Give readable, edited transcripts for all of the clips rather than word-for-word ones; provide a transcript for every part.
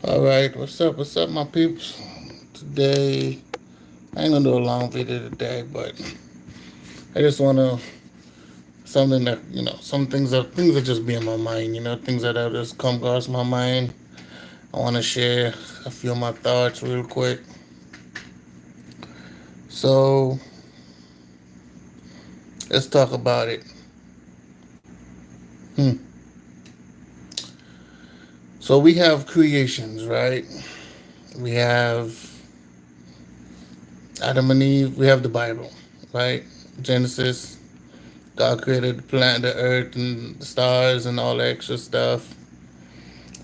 All right, what's up, my peeps? Today, I ain't gonna do a long video today, but I just wanna something that some things that just be in my mind. Things that have just come across my mind. I wanna share a few of my thoughts real quick. So let's talk about it. Hmm. So we have creations, right? We have Adam and Eve. We have the Bible, right? Genesis. God created the planet, the earth, and the stars, and all the extra stuff,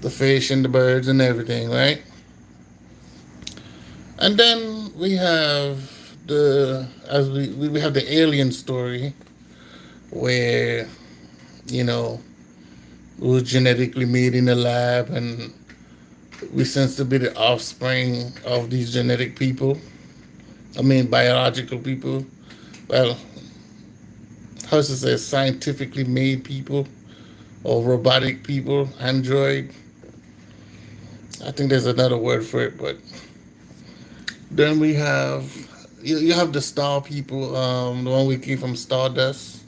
the fish and the birds and everything, right? And then we have we have the alien story where you know we were genetically made in a lab and we sense to be the offspring of these genetic people. I mean biological people. Well, how to say scientifically made people or robotic people, android. I think there's another word for it, but then we have you have the star people, the one we came from Stardust.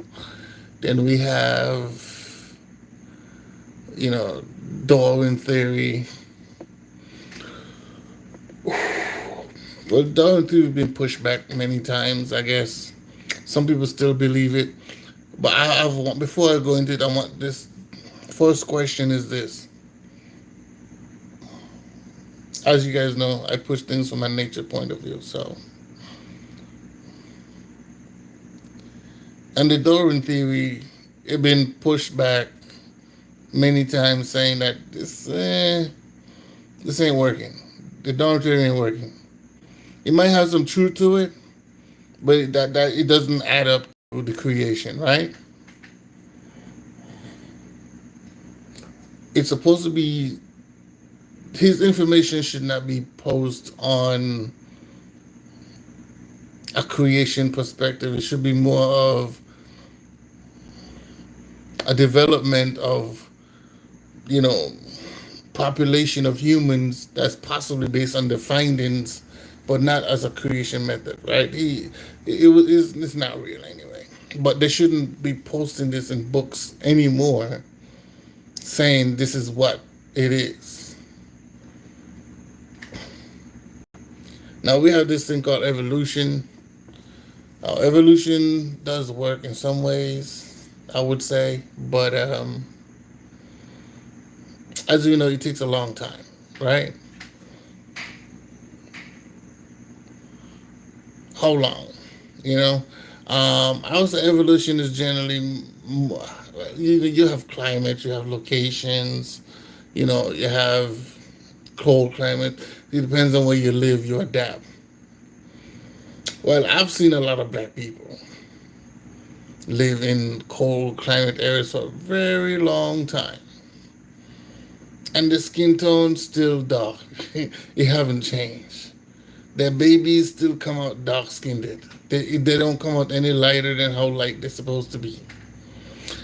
Then we have Darwin theory. Well, Darwin theory has been pushed back many times. I guess some people still believe it, but before I go into it, I want this first question is this. As you guys know, I push things from a nature point of view. So, and the Darwin theory, it been pushed back many times, saying that this ain't working. The Darwin theory ain't working. It might have some truth to it, but that it doesn't add up with the creation, right? It's supposed to be his information should not be posed on a creation perspective. It should be more of a development of you know population of humans that's possibly based on the findings, but not as a creation method, right? It's not real anyway. But they shouldn't be posting this in books anymore, saying this is what it is. Now we have this thing called evolution. Evolution does work in some ways, I would say, but as you know, it takes a long time, right? How long? You know, I would say evolution is generally you have climate, you have locations, you have cold climate. It depends on where you live, you adapt. Well, I've seen a lot of black people live in cold climate areas for a very long time, and the skin tone still dark. It haven't changed. Their babies still come out dark skinned. They don't come out any lighter than how light they're supposed to be.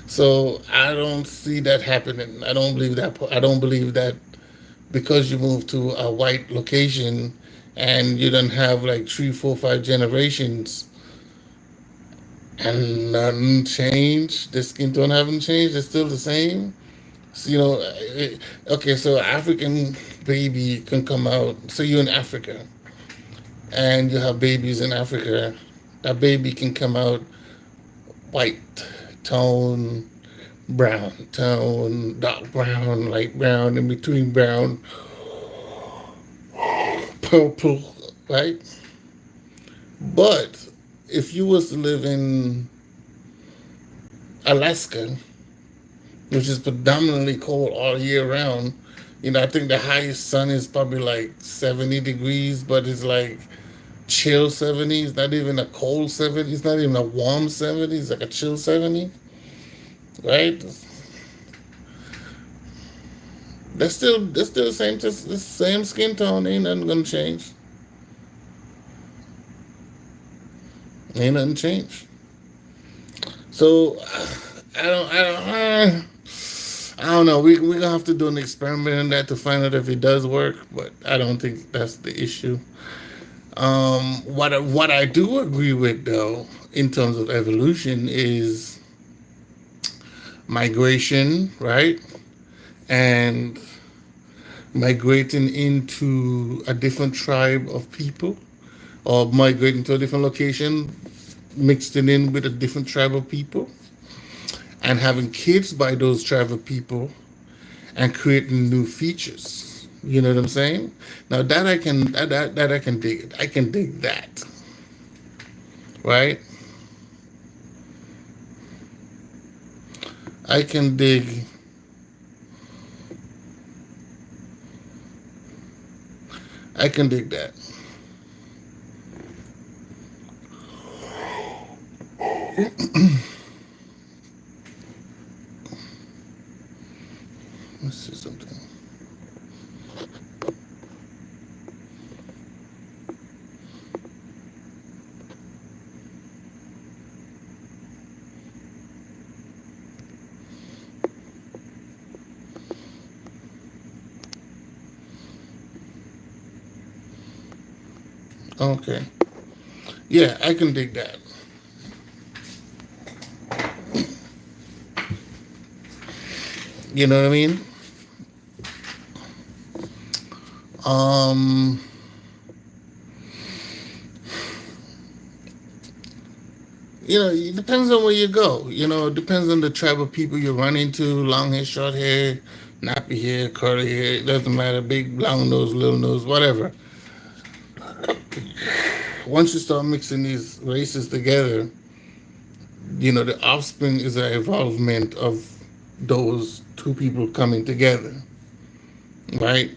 So I don't see that happening. I don't believe that. I don't believe that because you move to a white location and you don't have like 3, 4, 5 generations and nothing changed. The skin tone haven't changed. It's still the same. So, okay. So African baby can come out. So you're in Africa and you have babies in Africa. That baby can come out white tone, brown tone, dark brown, light brown, in between brown, purple, right? But if you was to live in Alaska, which is predominantly cold all year round, I think the highest sun is probably like 70 degrees, but it's like chill 70. It's not even a cold 70. It's not even a warm 70. It's like a chill 70, right? They're still the same skin tone. Ain't nothing gonna change. Ain't nothing changed. So I don't I don't know. We're gonna have to do an experiment on that to find out if it does work, but I don't think that's the issue. What I do agree with though, in terms of evolution, is migration, right? And migrating into a different tribe of people, or migrating to a different location, mixed in with a different tribe of people, and having kids by those tribe of people, and creating new features. You know what I'm saying? Now that I can dig it. I can dig that, right? I can dig. I can dig that. Let's see something. Okay. Yeah, I can dig that. You know what I mean? Um, it depends on where you go. It depends on the tribe of people you run into. Long hair, short hair, nappy hair, curly hair. It doesn't matter. Big, long nose, little nose, whatever. Once you start mixing these races together, the offspring is an evolvement of those two people coming together, right?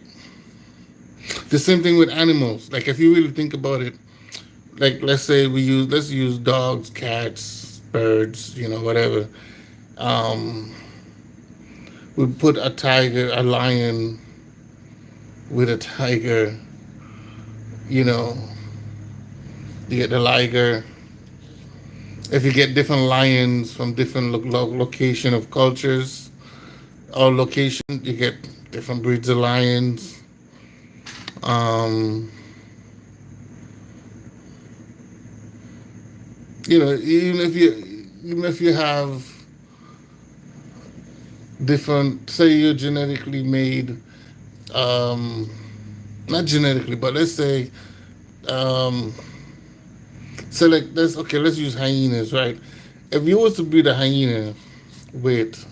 The same thing with animals. Like if you really think about it, like let's use dogs, cats, birds, whatever. Um, we put a lion with a tiger, you know, you get the liger. If you get different lions from different location of cultures or location, you get different breeds of lions. Um, even if you have different, say you're genetically made, um, not genetically, but let's say, um, so like let's use hyenas, right? If you was to breed a hyena with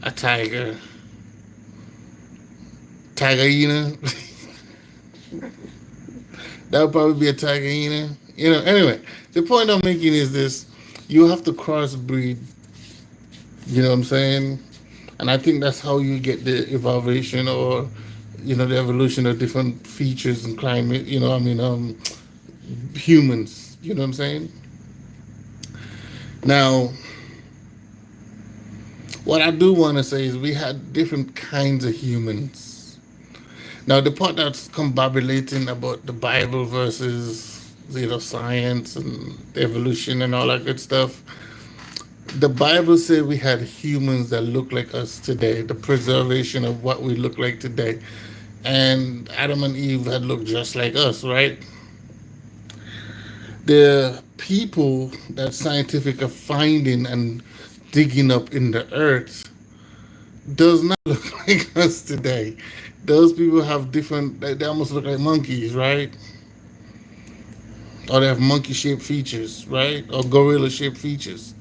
a tiger hyena, that would probably be a tiger hyena. Anyway, the point I'm making is this: you have to crossbreed. You know what I'm saying? And I think that's how you get the evolution, or the evolution of different features and climate. Humans. You know what I'm saying? Now, what I do want to say is we had different kinds of humans. Now, the part that's combobulating about the Bible versus science and evolution and all that good stuff, the Bible said we had humans that look like us today, the preservation of what we look like today. And Adam and Eve had looked just like us, right? The people that scientific are finding and digging up in the earth does not look like us today. Those people have different, they almost look like monkeys, right? Or they have monkey shaped features, right? Or gorilla shaped features,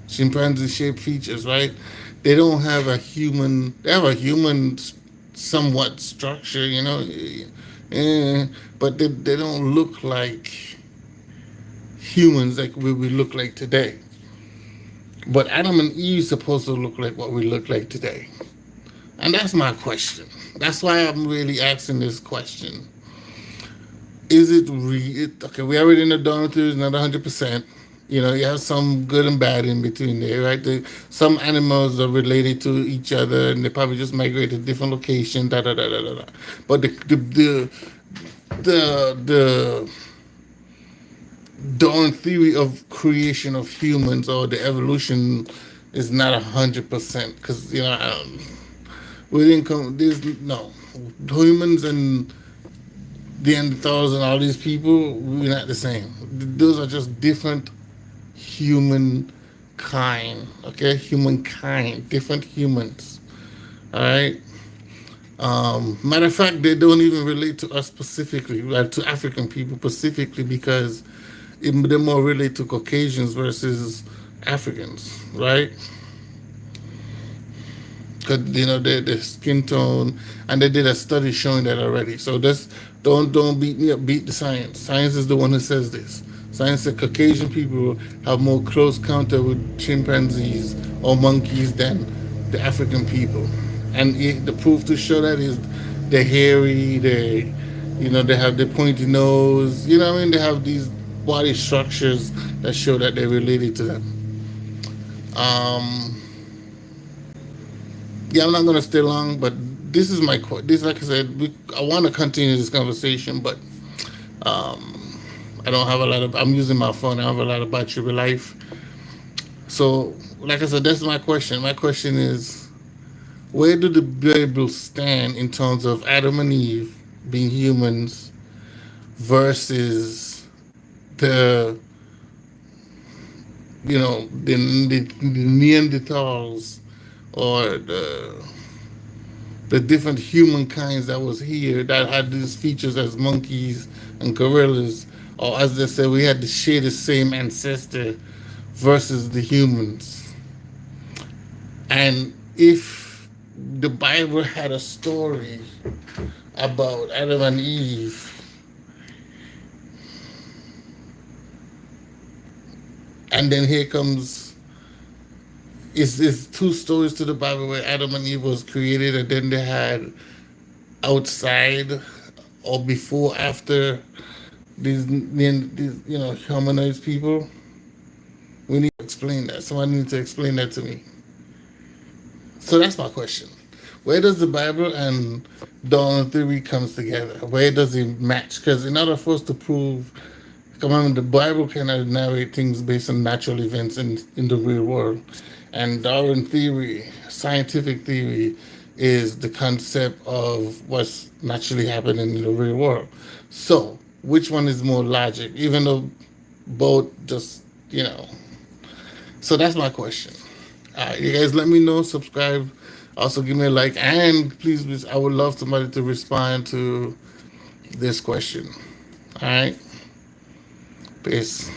chimpanzee shaped features, right? They don't have they have a human somewhat structure, but they don't look like humans like we look like today. But Adam and Eve supposed to look like what we look like today. And that's my question. That's why I'm really asking this question. Is it real? Okay, we already know Donald Trump is not 100%. You have some good and bad in between there, right? Some animals are related to each other, and they probably just migrate to different locations. Da da da da da. But the Darwin theory of creation of humans, or the evolution is not 100% because we didn't come. There's no humans and Neanderthals and all these people. We're not the same. Those are just different human kind. Okay, humankind, different humans. All right. Matter of fact, they don't even relate to us specifically, like to African people specifically, because they're more related to Caucasians versus Africans, right? Because their skin tone, and they did a study showing that already. So this don't beat me up, beat the science. Science is the one who says this. Science said Caucasian people have more close contact with chimpanzees or monkeys than the African people, and the proof to show that is they're hairy, they have the pointy nose. You know what I mean? They have these body structures that show that they're related to them. Um, yeah, I'm not gonna stay long, but this is this. Like I said, I want to continue this conversation, but I don't have a lot of. I'm using my phone. I have a lot of battery life. So, like I said, that's my question. My question is, where do the Bible stand in terms of Adam and Eve being humans versus the the Neanderthals or the different human kinds that was here that had these features as monkeys and gorillas, or as they say, we had to share the same ancestor versus the humans. And if the Bible had a story about Adam and Eve, and then here comes it's two stories to the Bible where Adam and Eve was created, and then they had outside or before, after these humanoids people. We need to explain that. Somebody needs to explain that to me. So that's my question. Where does the Bible and Darwin theory comes together? Where does it match? Because in order for us to prove, come on, the Bible cannot narrate things based on natural events in the real world. And Darwin theory, scientific theory, is the concept of what's naturally happening in the real world. So, which one is more logic? Even though both just. So that's my question. You guys let me know, subscribe, also give me a like, and please, I would love somebody to respond to this question. All right? Peace.